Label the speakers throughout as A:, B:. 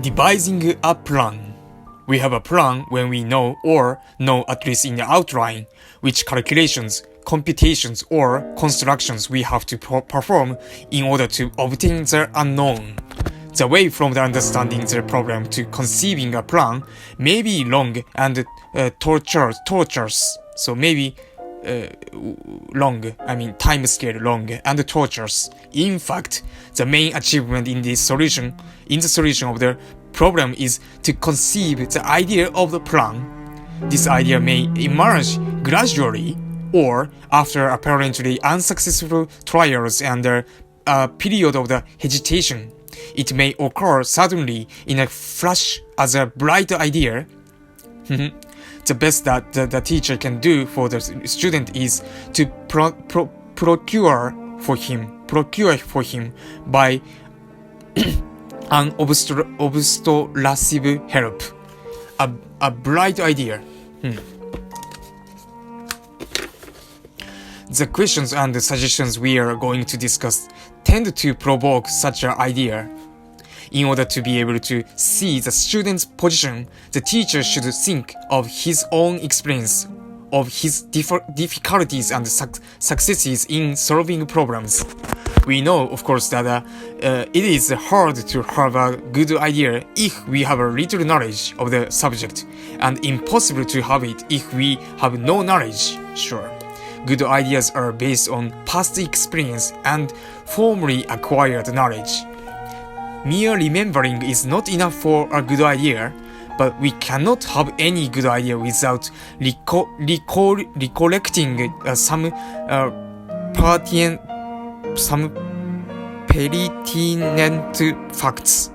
A: Devising a plan. We have a plan when we know or know at least in the outline which calculations, computations or constructions we have to perform in order to obtain the unknown. The way from the understanding the problem to conceiving a plan may be long and torturous. So maybe time scale long and torturous. In fact, the main achievement in the solution of the problem is to conceive the idea of the plan. This idea may emerge gradually or after apparently unsuccessful trials and a period of the hesitation. It may occur suddenly in a flash as a bright idea. The best that the teacher can do for the student is to procure for him by an obtrusive help a bright idea. The questions and the suggestions we are going to discuss tend to provoke such an idea. In order to be able to see the student's position, the teacher should think of his own experience, of his difficulties and successes in solving problems. We know, of course, that it is hard to have a good idea if we have a little knowledge of the subject, and impossible to have it if we have no knowledge. Sure. Good ideas are based on past experience and formerly acquired knowledge. Mere remembering is not enough for a good idea, but we cannot have any good idea without recollecting some pertinent facts.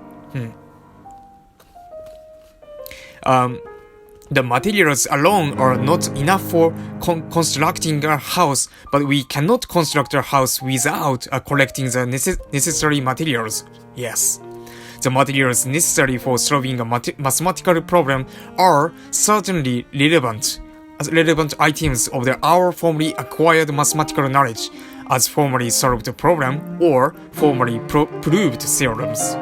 A: The materials alone are not enough for constructing a house, but we cannot construct a house without collecting the necessary materials. Yes. The materials necessary for solving a mathematical problem are certainly relevant items of our formerly acquired mathematical knowledge, as formerly solved problem or formerly proved theorems.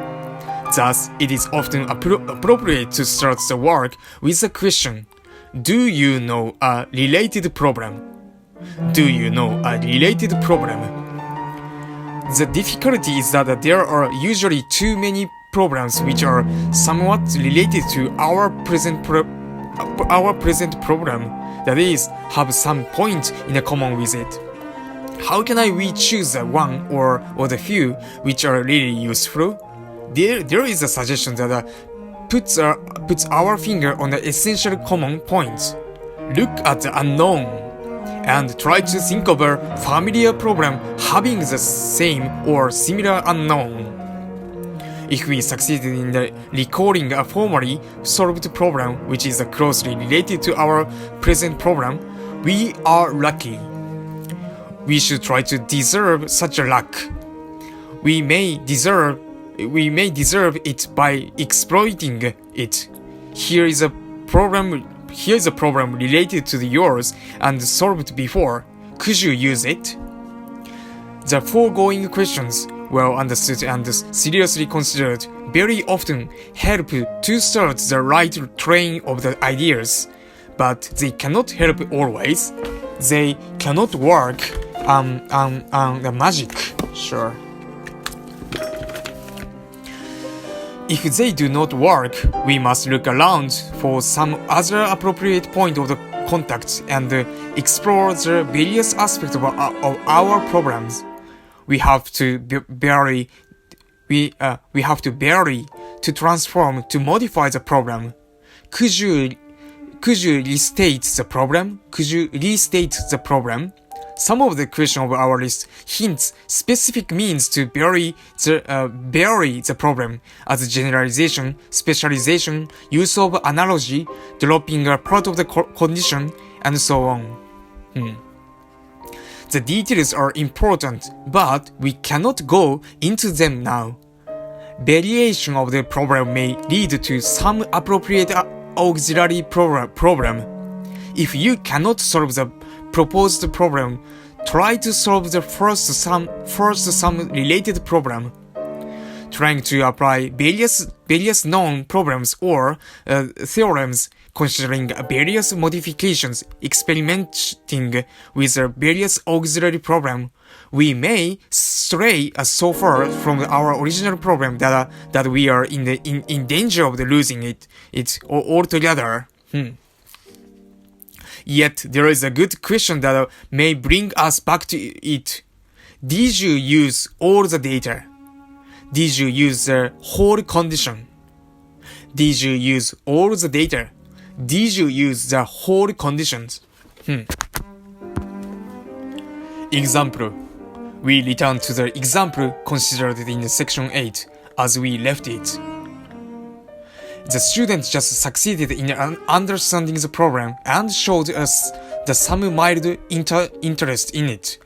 A: Thus, it is often appropriate to start the work with the question, do you know a related problem? Do you know a related problem? The difficulty is that there are usually too many problems which are somewhat related to our present problem, that is, have some point in common with it. How can we choose the one or the few which are really useful? There is a suggestion that puts our finger on the essential common point. Look at the unknown and try to think of a familiar problem having the same or similar unknown. If we succeeded in recalling a formerly solved problem which is closely related to our present problem, we are lucky. We should try to deserve such a luck. We may deserve it by exploiting it. Here is a problem related to yours and solved before. Could you use it? The foregoing questions, well understood and seriously considered, very often help to start the right train of the ideas, but they cannot help always. They cannot work the magic. Sure. If they do not work, we must look around for some other appropriate point of the contact and explore the various aspects of our problems. We have to vary, to transform, to modify the problem. Could you restate the problem? Some of the questions of our list hints specific means to vary the problem, as generalization, specialization, use of analogy, dropping a part of the condition, and so on. The details are important, but we cannot go into them now. Variation of the problem may lead to some appropriate auxiliary problem. If you cannot solve the proposed problem, try to solve the first some related problem. trying to apply various known problems or theorems considering various modifications, experimenting with various auxiliary problem, we may stray so far from our original problem that we are in danger of losing it altogether. Yet there is a good question that may bring us back to it. Did you use all the data? Did you use the whole condition? Did you use all the data? Did you use the whole conditions? Example. We return to the example considered in section 8 as we left it. The student just succeeded in understanding the problem and showed us some mild interest in it.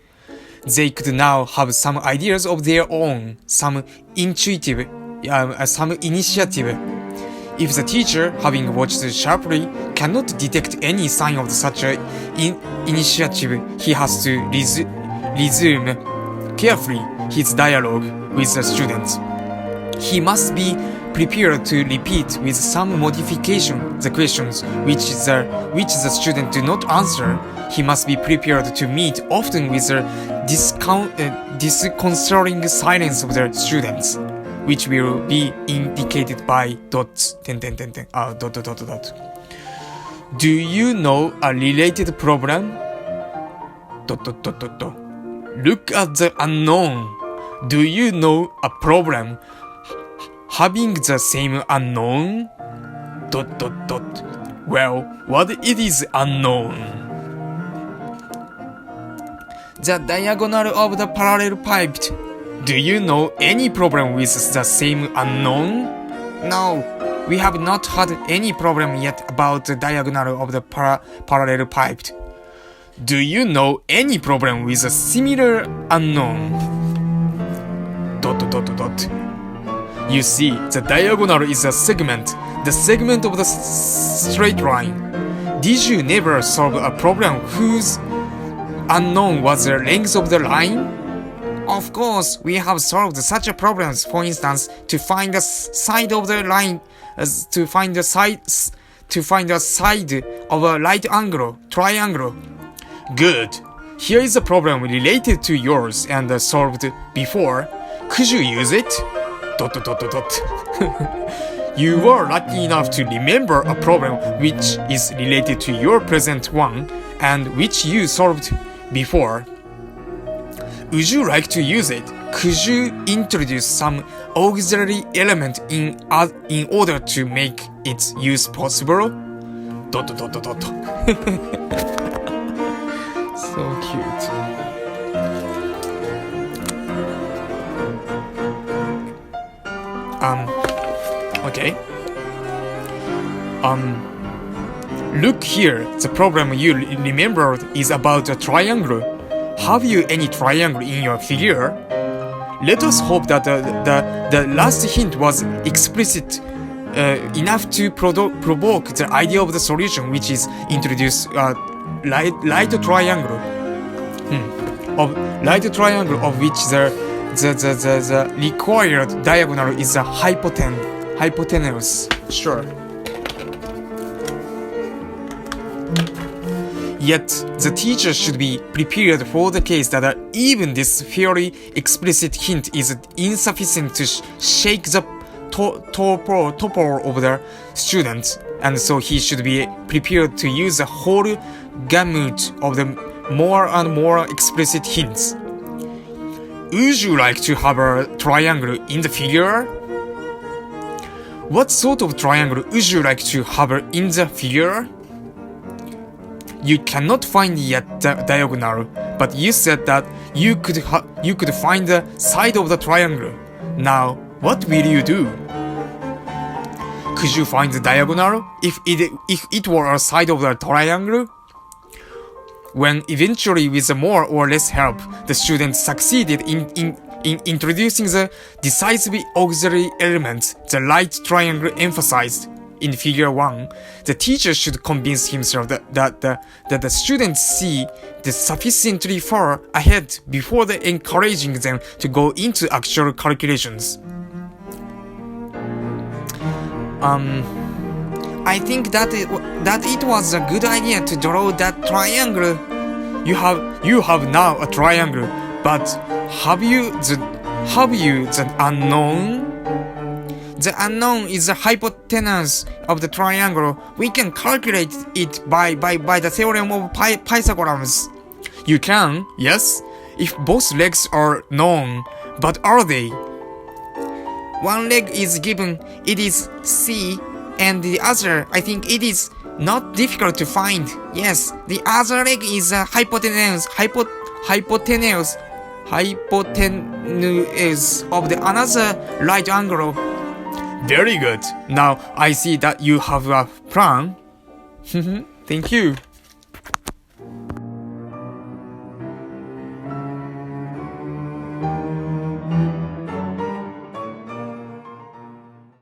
A: They could now have some ideas of their own, some initiative. If the teacher, having watched sharply, cannot detect any sign of such initiative, he has to resume carefully his dialogue with the students. He must be prepared to repeat with some modification the questions which the student do not answer. He must be prepared to meet often with the disconcerting silence of the students, which will be indicated by dots. Do you know a related problem? Look at the unknown. Do you know a problem having the same unknown? Well, what it is unknown? The diagonal of the parallel pipe. Do you know any problem with the same unknown? No, we have not had any problem yet about the diagonal of the parallel pipe. Do you know any problem with a similar unknown? You see, the diagonal is a segment, the segment of the straight line. Did you never solve a problem whose unknown was the length of the line? Of course, we have solved such problems. For instance, to find the side of the line, to find the side of a right angle triangle. Good. Here is a problem related to yours and solved before. Could you use it? You were lucky enough to remember a problem which is related to your present one and which you solved before. Would you like to use it? Could you introduce some auxiliary element in order to make its use possible? So cute. Okay. Look here. The problem you remembered is about a triangle. Have you any triangle in your figure? Let us hope that the last hint was explicit enough to provoke the idea of the solution, which is introduce light triangle of which the required diagonal is a hypotenuse. Sure. Yet the teacher should be prepared for the case that even this fairly explicit hint is insufficient to shake the torpor of the student, and so he should be prepared to use the whole gamut of the more and more explicit hints. Would you like to have a triangle in the figure? What sort of triangle would you like to have in the figure? You cannot find yet the diagonal, but you said that you could find the side of the triangle. Now, what will you do? Could you find the diagonal if it were a side of the triangle? When eventually, with more or less help, the student succeeded in introducing the decisive auxiliary element, the right triangle emphasized in figure 1, the teacher should convince himself that the students see the sufficiently far ahead before encouraging them to go into actual calculations. I think that it was a good idea to draw that triangle. You have now a triangle, but have you the unknown? The unknown is the hypotenuse of the triangle. We can calculate it by the theorem of Pythagoras. You can, yes, if both legs are known, but are they? One leg is given, it is C, and the other, I think it is not difficult to find. Yes, the other leg is a hypotenuse of the another right angle. Very good. Now I see that you have a plan. Thank you.